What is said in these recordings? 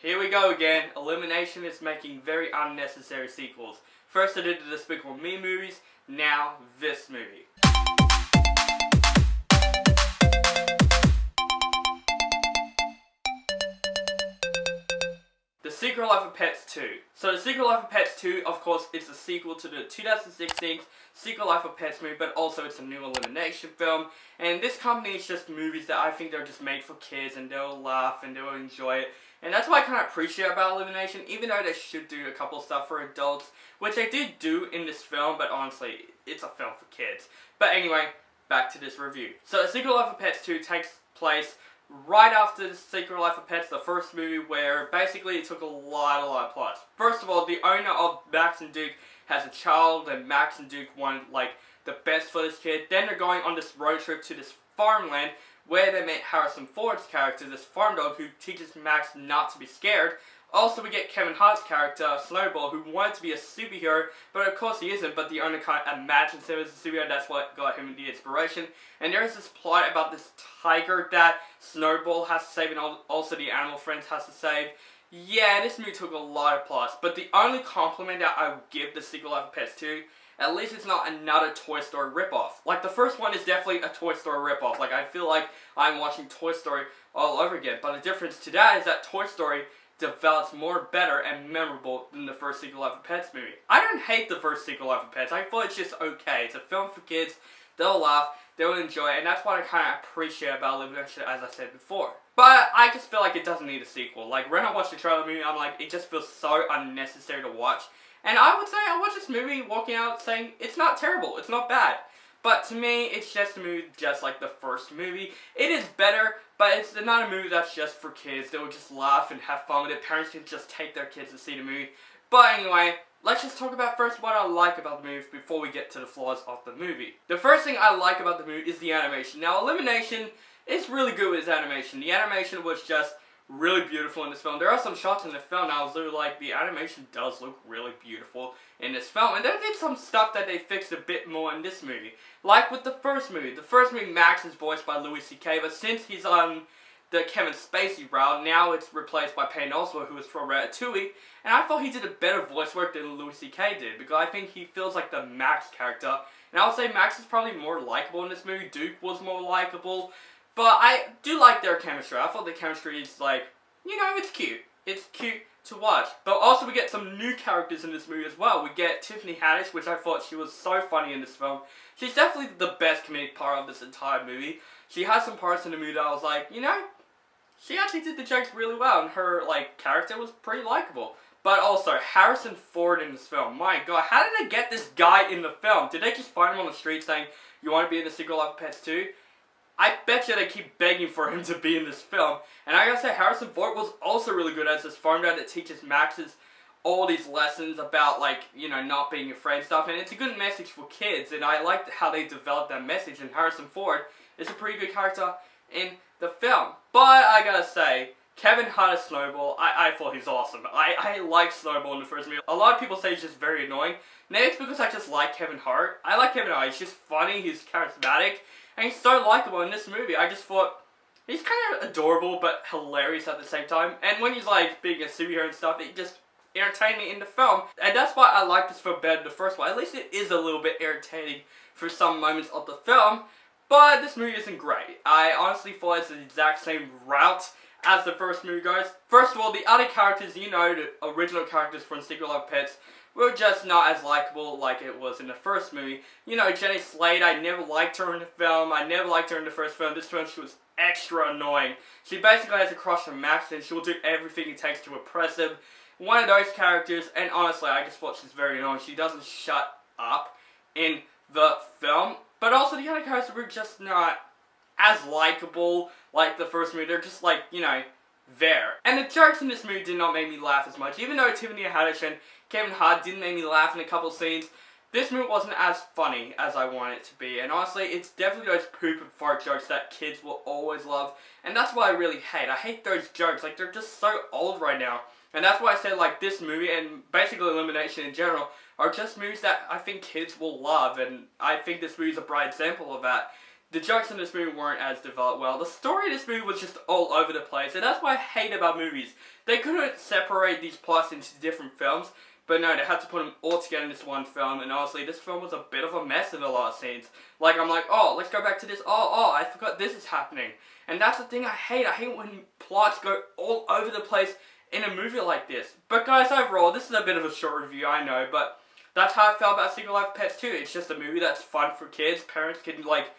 Here we go again. Illumination is making very unnecessary sequels. First they did the Despicable Me movies, now this movie. The Secret Life of Pets 2. So The Secret Life of Pets 2, of course, is a sequel to the 2016 Secret Life of Pets movie, but also it's a new Illumination film. And this company is just movies that I think they're just made for kids and they'll laugh and they'll enjoy it. And that's what I kind of appreciate about Illumination, even though they should do a couple of stuff for adults, which they did do in this film, but honestly, it's a film for kids. But anyway, back to this review. So The Secret Life of Pets 2 takes place right after The Secret Life of Pets, the first movie, where basically it took a lot of plots. First of all, the owner of Max and Duke has a child, and Max and Duke want like the best for this kid. Then they're going on this road trip to this farmland where they meet Harrison Ford's character, this farm dog who teaches Max not to be scared. Also, we get Kevin Hart's character, Snowball, who wanted to be a superhero, but of course he isn't, but the owner kind of imagines him as a superhero. That's what got him the inspiration. And there's this plot about this tiger that Snowball has to save, and also the animal friends has to save. Yeah, this movie took a lot of plots, but the only compliment that I would give The Secret Life of Pets 2, at least it's not another Toy Story ripoff. Like, the first one is definitely a Toy Story ripoff. Like, I feel like I'm watching Toy Story all over again. But the difference to that is that Toy Story develops more better and memorable than the first Secret Life of Pets movie. I don't hate the first Secret Life of Pets. I thought it's just okay. It's a film for kids. They'll laugh. They'll enjoy it. And that's what I kind of appreciate about Illumination, as I said before. But I just feel like it doesn't need a sequel. Like, when I watched the trailer movie, I'm like, it just feels so unnecessary to watch. And I would say I watched this movie walking out saying, it's not terrible, it's not bad. But to me, it's just a movie just like the first movie. It is better, but it's not a movie that's just for kids. They will just laugh and have fun with it. Parents can just take their kids to see the movie. But anyway, let's just talk about first what I like about the movie before we get to the flaws of the movie. The first thing I like about the movie is the animation. Now, Illumination is really good with its animation. The animation was just really beautiful in this film. There are some shots in the film now, I was literally like, the animation does look really beautiful in this film. And they did some stuff that they fixed a bit more in this movie. Like with the first movie. The first movie, Max is voiced by Louis C.K., but since he's on the Kevin Spacey route, now it's replaced by Patton Oswalt, who is from Ratatouille. And I thought he did a better voice work than Louis C.K. did, because I think he feels like the Max character. And I would say Max is probably more likable in this movie. Duke was more likable. But I do like their chemistry. I thought the chemistry is like, you know, it's cute. It's cute to watch. But also we get some new characters in this movie as well. We get Tiffany Haddish, which I thought she was so funny in this film. She's definitely the best comedic part of this entire movie. She has some parts in the movie that I was like, you know, she actually did the jokes really well. And her, like, character was pretty likable. But also, Harrison Ford in this film. My God, how did they get this guy in the film? Did they just find him on the street saying, you want to be in The Secret Life of Pets 2? I bet you they keep begging for him to be in this film. And I gotta say, Harrison Ford was also really good as this farm dad that teaches Max's all these lessons about, like, you know, not being afraid and stuff. And it's a good message for kids. And I liked how they developed that message. And Harrison Ford is a pretty good character in the film. But I gotta say, Kevin Hart as Snowball, I thought he's awesome. I like Snowball in the first movie. A lot of people say he's just very annoying. Maybe it's because I just like Kevin Hart. I like Kevin Hart. He's just funny. He's charismatic. And he's so likable in this movie. I just thought, he's kind of adorable but hilarious at the same time. And when he's like being a superhero and stuff, it just entertained me in the film. And that's why I like this film better than the first one. At least it is a little bit entertaining for some moments of the film. But this movie isn't great. I honestly thought it's the exact same route as the first movie goes. First of all, the other characters, you know, the original characters from Secret Life of Pets, were just not as likable like it was in the first movie. You know, Jenny Slate, I never liked her in the film. I never liked her in the first film. This film, she was extra annoying. She basically has a crush on Max, and she will do everything it takes to impress him. One of those characters, and honestly, I just thought she's very annoying. She doesn't shut up in the film. But also, the other characters were just not as likable like the first movie. They're just like, you know, there. And the jokes in this movie did not make me laugh as much. Even though Tiffany Haddish and Kevin Hart did make me laugh in a couple scenes, this movie wasn't as funny as I wanted it to be. And honestly, it's definitely those poop and fart jokes that kids will always love. And that's what I really hate. I hate those jokes. Like, they're just so old right now. And that's why I say, like, this movie and basically Illumination in general are just movies that I think kids will love. And I think this movie is a bright example of that. The jokes in this movie weren't as developed well. The story of this movie was just all over the place, and that's what I hate about movies. They couldn't separate these plots into different films, but no, they had to put them all together in this one film, and honestly, this film was a bit of a mess in a lot of scenes. Like, I'm like, oh, let's go back to this, oh, I forgot this is happening. And that's the thing I hate when plots go all over the place in a movie like this. But guys, overall, this is a bit of a short review, I know, but that's how I felt about Secret Life of Pets 2. It's just a movie that's fun for kids. Parents can, like,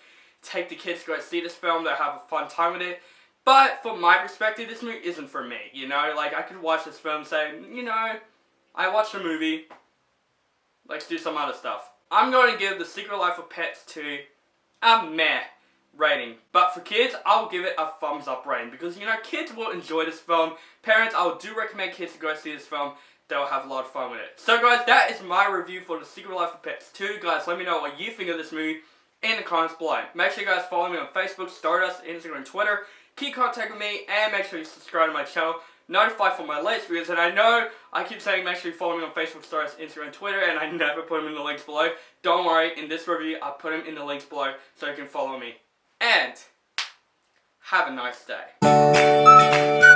take the kids to go see this film, they'll have a fun time with it. But from my perspective, this movie isn't for me, you know? Like, I could watch this film and say, you know, I watched a movie, let's do some other stuff. I'm going to give The Secret Life of Pets 2 a meh rating. But for kids, I'll give it a thumbs up rating, because, you know, kids will enjoy this film. Parents, I do recommend kids to go see this film. They'll have a lot of fun with it. So guys, that is my review for The Secret Life of Pets 2. Guys, let me know what you think of this movie in the comments below. Make sure you guys follow me on Facebook, Stardust, Instagram, and Twitter. Keep contact with me, and make sure you subscribe to my channel. Notify for my latest videos, and I know I keep saying make sure you follow me on Facebook, Stardust, Instagram, and Twitter, and I never put them in the links below. Don't worry, in this review, I'll put them in the links below so you can follow me. And have a nice day.